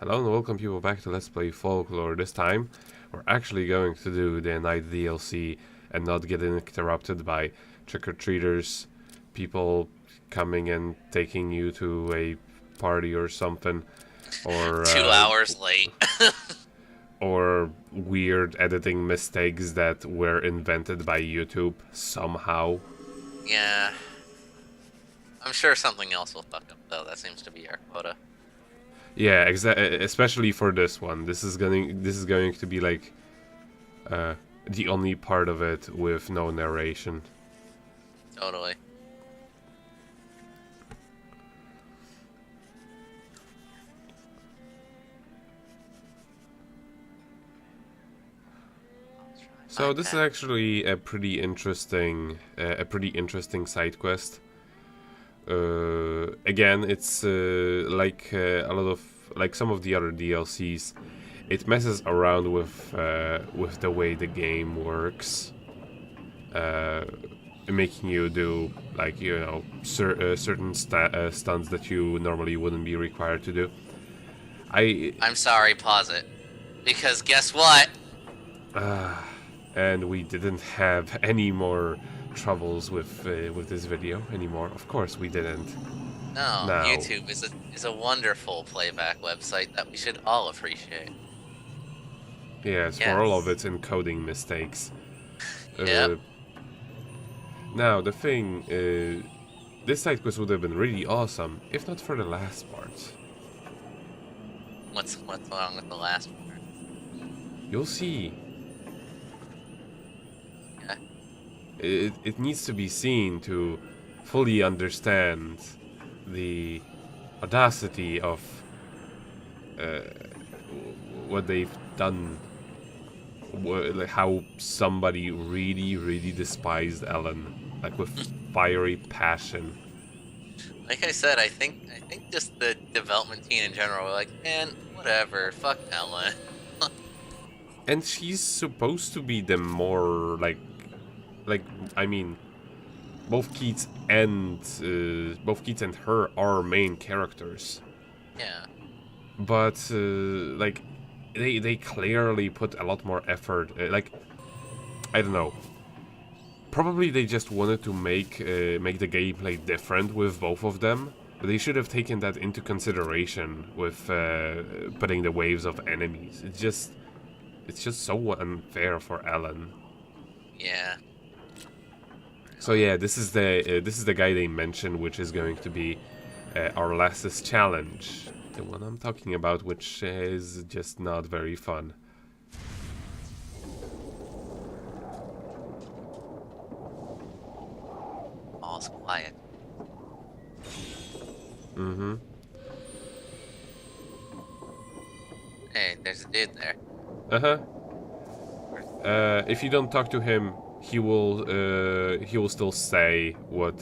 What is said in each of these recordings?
Hello and welcome people back to Let's Play Folklore. This time, we're actually going to do the night DLC and not get interrupted by trick-or-treaters, people coming and taking you to a party or something, or 2 hours late. or weird editing mistakes that were invented by YouTube somehow. Yeah. I'm sure something else will fuck up, though. That seems to be our quota. Yeah, especially for this one. This is going to be like the only part of it with no narration. Totally. So this is actually a pretty interesting side quest. Again, it's like a lot of some of the other DLCs. It messes around with the way the game works, making you do certain stunts that you normally wouldn't be required to do. I'm sorry, pause it. Because guess what? And we didn't have any more troubles with this video anymore. Of course, we didn't. No, Now, YouTube is a wonderful playback website that we should all appreciate. yes, Yes. for all of its encoding mistakes. Yep. Now, the thing, this side quest would have been really awesome if not for the last part. What's wrong with the last part? You'll see. Yeah. It needs to be seen to fully understand the audacity of what they've done. Like how somebody really despised Ellen, like with fiery passion. Like I said, I think just the development team in general were like, man, whatever, fuck Ellen. And she's supposed to be the more like I mean, both Keats and her are main characters. Yeah. But like they clearly put a lot more effort. Like I don't know. Probably they just wanted to make the gameplay different with both of them. But they should have taken that into consideration with putting the waves of enemies. It's just so unfair for Ellen. Yeah. So yeah, this is the guy they mentioned, which is going to be our lastest challenge, the one I'm talking about, which is just not very fun. All's quiet. Mm-hmm. Hey, there's a dude there. Uh-huh. If you don't talk to him, he will still say what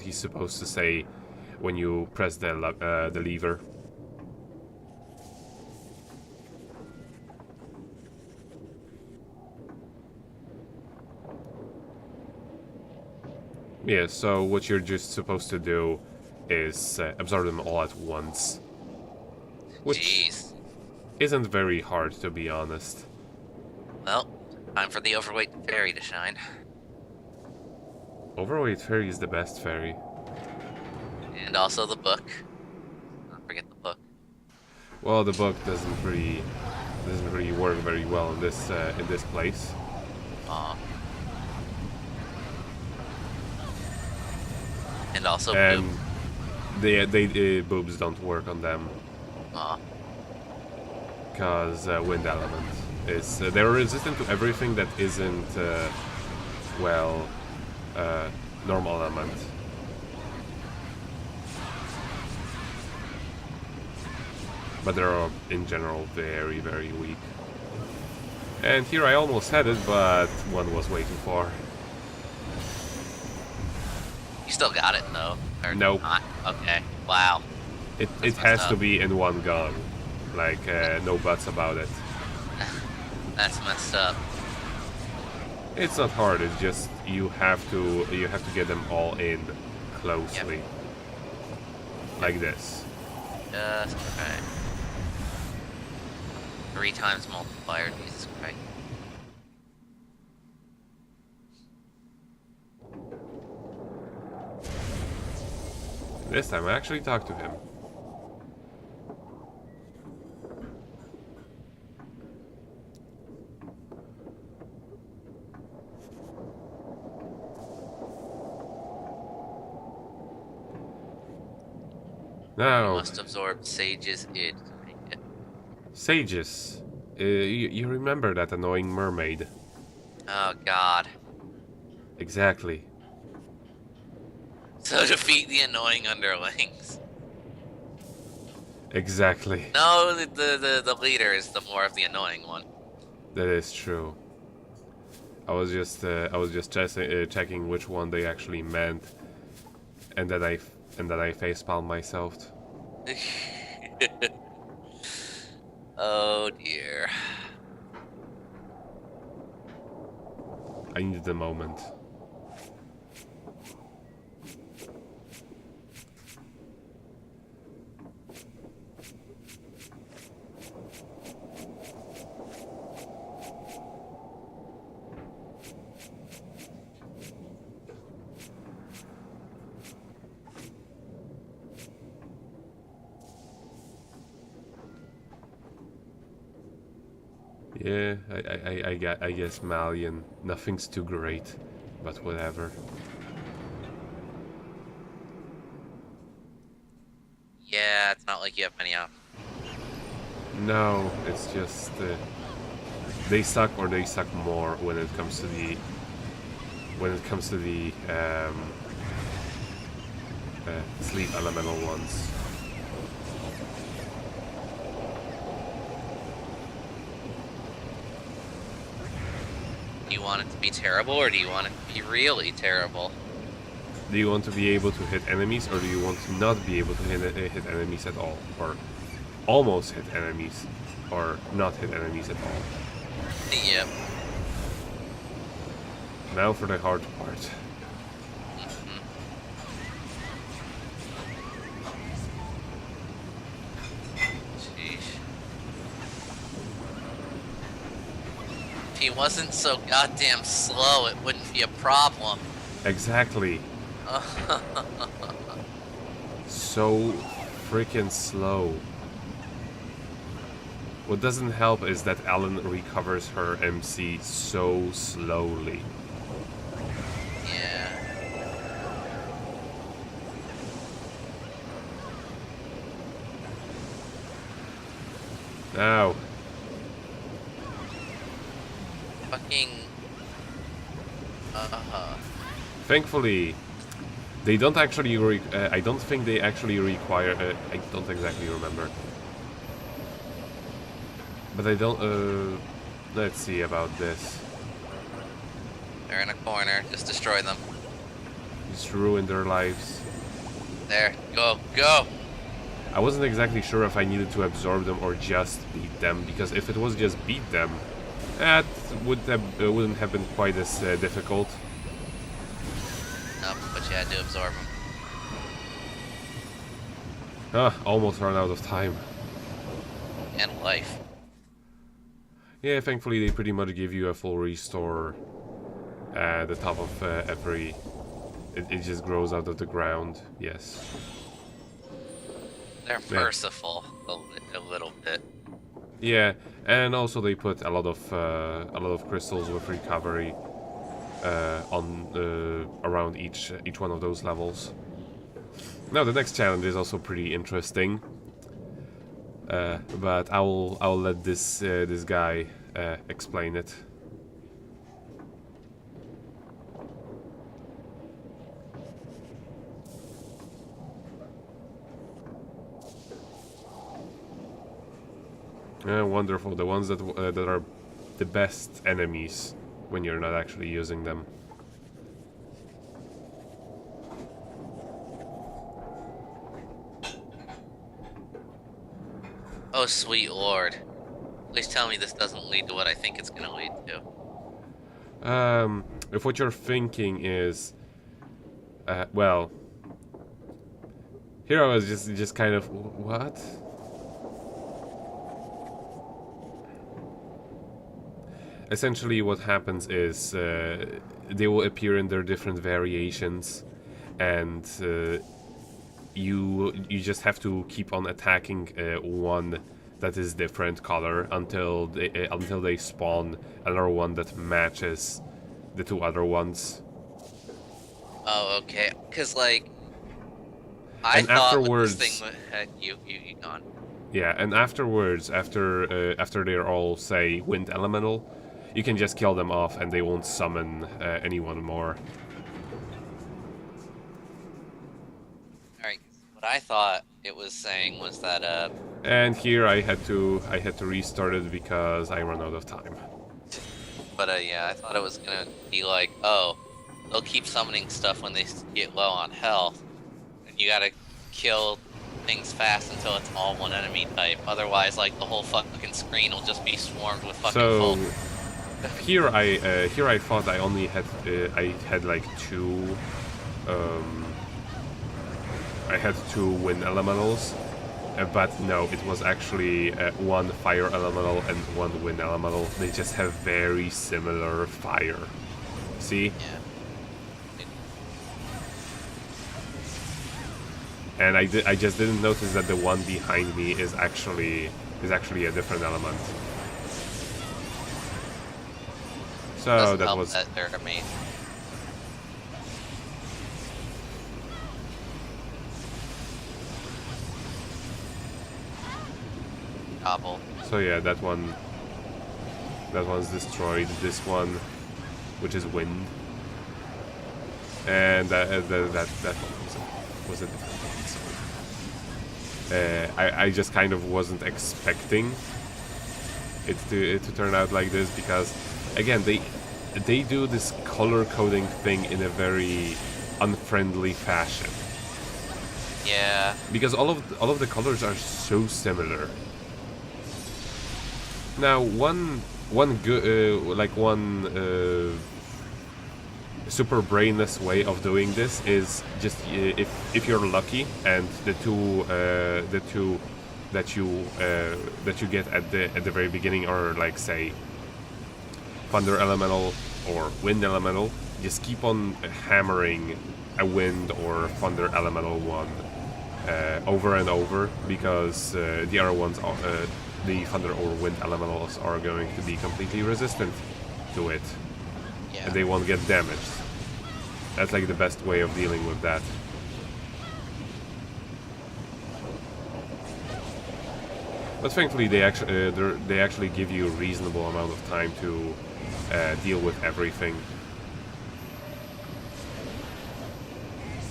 he's supposed to say when you press the lever. Yeah, so what you're just supposed to do is absorb them all at once. Which Jeez. isn't very hard, to be honest. Well, time for the overweight fairy to shine. Overweight Fairy is the best fairy. And also the book. Don't forget the book. Well, the book doesn't really work very well in this place. Aw. And also And poop. boobs don't work on them Aw. because wind element is they're resistant to everything that isn't normal element. But they're in general very weak. And here I almost had it, but one was way too far. You still got it though. Or Nope. not? Okay. Wow. It That's has messed to up. be in one gun, like no buts about it. That's messed up. It's not hard. It's just you have to get them all in closely, like this. Just okay. 3 times multiplier, Jesus Christ. This time I actually talked to him. Now, Must absorb Sage's id to make it. Sages. You remember that annoying mermaid? Oh God. Exactly. So defeat the annoying underlings. Exactly. No, the leader is the more of the annoying one. That is true. I was just checking which one they actually meant, and then I facepalmed myself. Oh dear. I needed a moment. Yeah, I guess Malian. Nothing's too great, but whatever. Yeah, it's not like you have many options. No, it's just they suck or they suck more when it comes to the sleep elemental ones. Do you want it to be terrible or do you want it to be really terrible? Do you want to be able to hit enemies, or do you want to not be able to hit enemies at all, or almost hit enemies, or not hit enemies at all? Yep. Now for the hard part. Sheesh. If he wasn't so goddamn slow, it wouldn't be a problem. Exactly. So freaking slow. What doesn't help is that Alan recovers her MC so slowly. Yeah. Now. Fucking. Thankfully, they don't actually. I don't think they actually require. I don't exactly remember. But I don't. Let's see about this. They're in a corner. Just destroy them. Just ruin their lives. There. Go. Go! I wasn't exactly sure if I needed to absorb them or just beat them, because if it was just beat them, that wouldn't have been quite as difficult. Nope, but you had to absorb them. Almost run out of time. And life. Yeah, thankfully they pretty much give you a full restore at the top of every... It just grows out of the ground, yes. They're merciful a little bit. Yeah, and also they put a lot of crystals with recovery on around each one of those levels. Now the next challenge is also pretty interesting, but I'll let this guy explain it. Wonderful. The ones that are the best enemies when you're not actually using them. Oh, sweet lord. Please tell me this doesn't lead to what I think it's gonna lead to. If what you're thinking is, well, here I was just kind of what? essentially what happens is they will appear in their different variations, and you just have to keep on attacking one that is different color until they spawn another one that matches the two other ones. Oh, okay. Because like, I And thought with this afterwards, thing had you gone. yeah, and afterwards, after they're all say wind elemental, you can just kill them off and they won't summon anyone more. All right. What I thought it was saying was that And here I had to restart it because I ran out of time. but yeah, I thought it was gonna be like, oh, they'll keep summoning stuff when they get low on health, and you gotta kill things fast until it's all one enemy type. Otherwise, like the whole fucking screen will just be swarmed with fucking So folk. here I thought I only had like two. I had two wind elementals, but no, it was actually one fire elemental and one wind elemental. They just have very similar fire. See? Yeah. And I just didn't notice that the one behind me is actually a different element. So Doesn't that help was that they're amazing. Gobble. so yeah, that one's destroyed. This one, which is wind, and that one was a different one. So I just kind of wasn't expecting it to turn out like this, because again they do this color coding thing in a very unfriendly fashion, Yeah. because all of the colors are so similar. Now one super brainless way of doing this is just if you're lucky and the two that you get at the very beginning are like, say, thunder elemental or wind elemental, just keep on hammering a wind or thunder elemental one over and over, because the other ones the thunder or wind elementals are going to be completely resistant to it, Yeah. and they won't get damaged. That's like the best way of dealing with that. But thankfully, they actually give you a reasonable amount of time to deal with everything.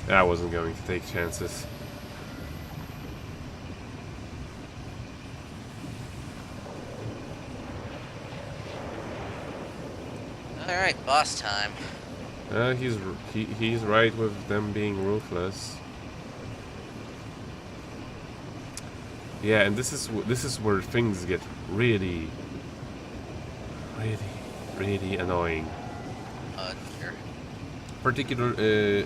I wasn't going to take chances. All right, boss time. He's right with them being ruthless. Yeah, and this is where things get really annoying. Dear.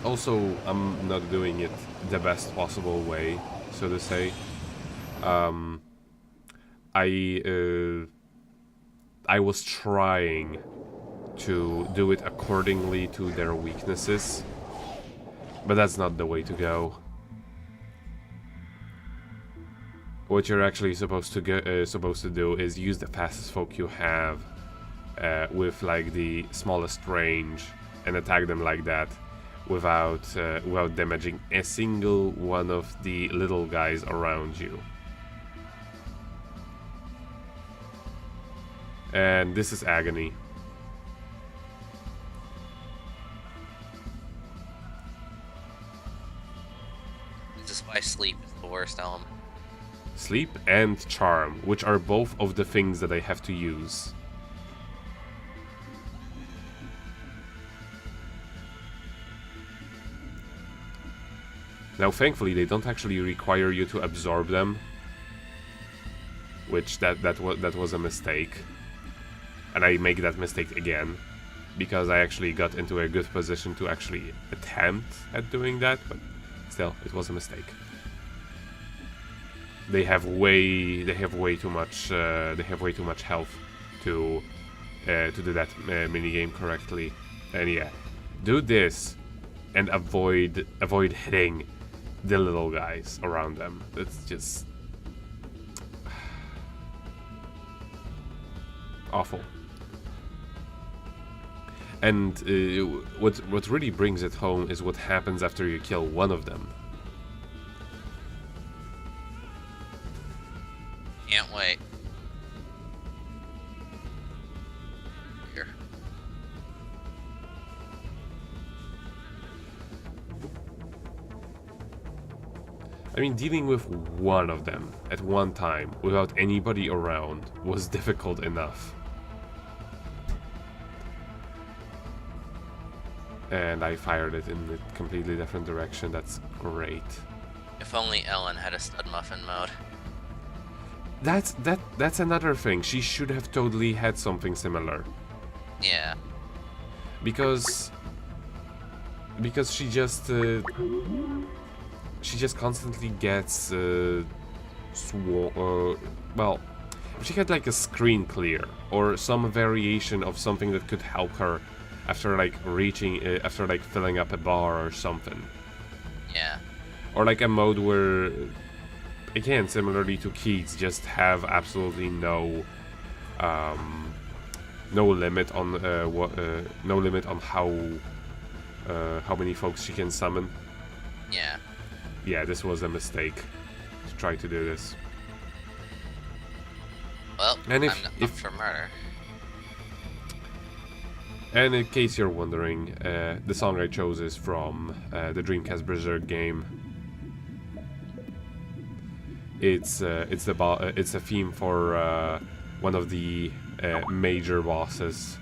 Also, I'm not doing it the best possible way, so to say. I was trying to do it accordingly to their weaknesses, but that's not the way to go. What you're actually supposed to do is use the fastest folk you have with like the smallest range, and attack them like that without damaging a single one of the little guys around you. And this is agony. This is why sleep is the worst element. Sleep and charm, which are both of the things that I have to use. Now, thankfully, they don't actually require you to absorb them, which that was a mistake, and I make that mistake again, because I actually got into a good position to actually attempt at doing that, but still, it was a mistake. They have way too much health to to do that mini game correctly. And yeah, do this and avoid hitting the little guys around them. It's just awful. And what really brings it home is what happens after you kill one of them. Can't wait. Here. I mean, dealing with one of them at one time without anybody around was difficult enough. And I fired it in a completely different direction. That's great. If only Ellen had a stud muffin mode. That's another thing. She should have totally had something similar. Yeah. Because she just constantly gets well, if she had like a screen clear or some variation of something that could help her after like after like filling up a bar or something. Yeah. Or like a mode where, again, similarly to Keats, just have absolutely no limit on no limit on how many folks she can summon. Yeah. Yeah, this was a mistake to try to do this. Well, And I'm up for murder. And in case you're wondering, the song I chose is from the Dreamcast Berserk game. It's a theme for one of the major bosses.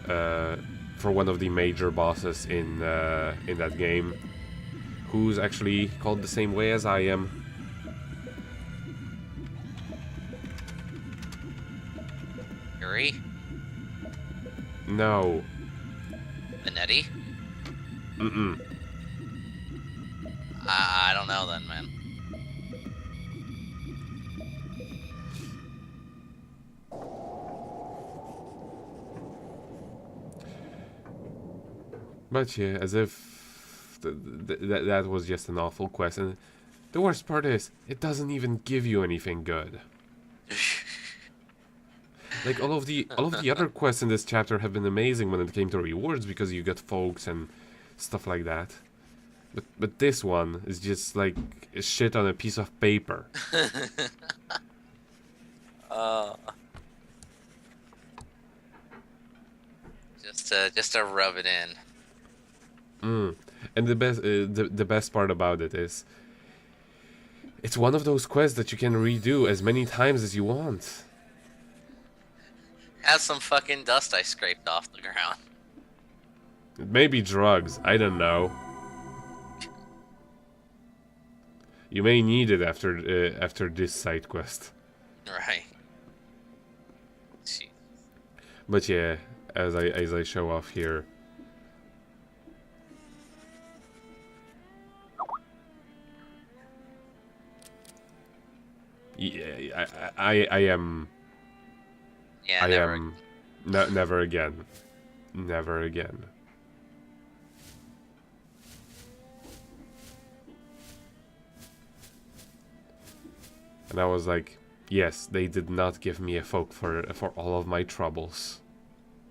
For one of the major bosses in that game, who's actually called the same way as I am. Yuri? No. Benetti? Mm-mm. I don't know then, man. But yeah, as if that was just an awful quest. And the worst part is, it doesn't even give you anything good. Like all of the other quests in this chapter have been amazing when it came to rewards because you get folks and stuff like that. But this one is just like shit on a piece of paper. Just to rub it in. And the best part about it is, it's one of those quests that you can redo as many times as you want. Has some fucking dust I scraped off the ground. It may be drugs, I don't know. You may need it after this side quest. Right. Jeez. But yeah, as I show off here. Yeah, I am. Yeah, I never. am. Never again. Never again. And I was like, yes, they did not give me a folk for all of my troubles.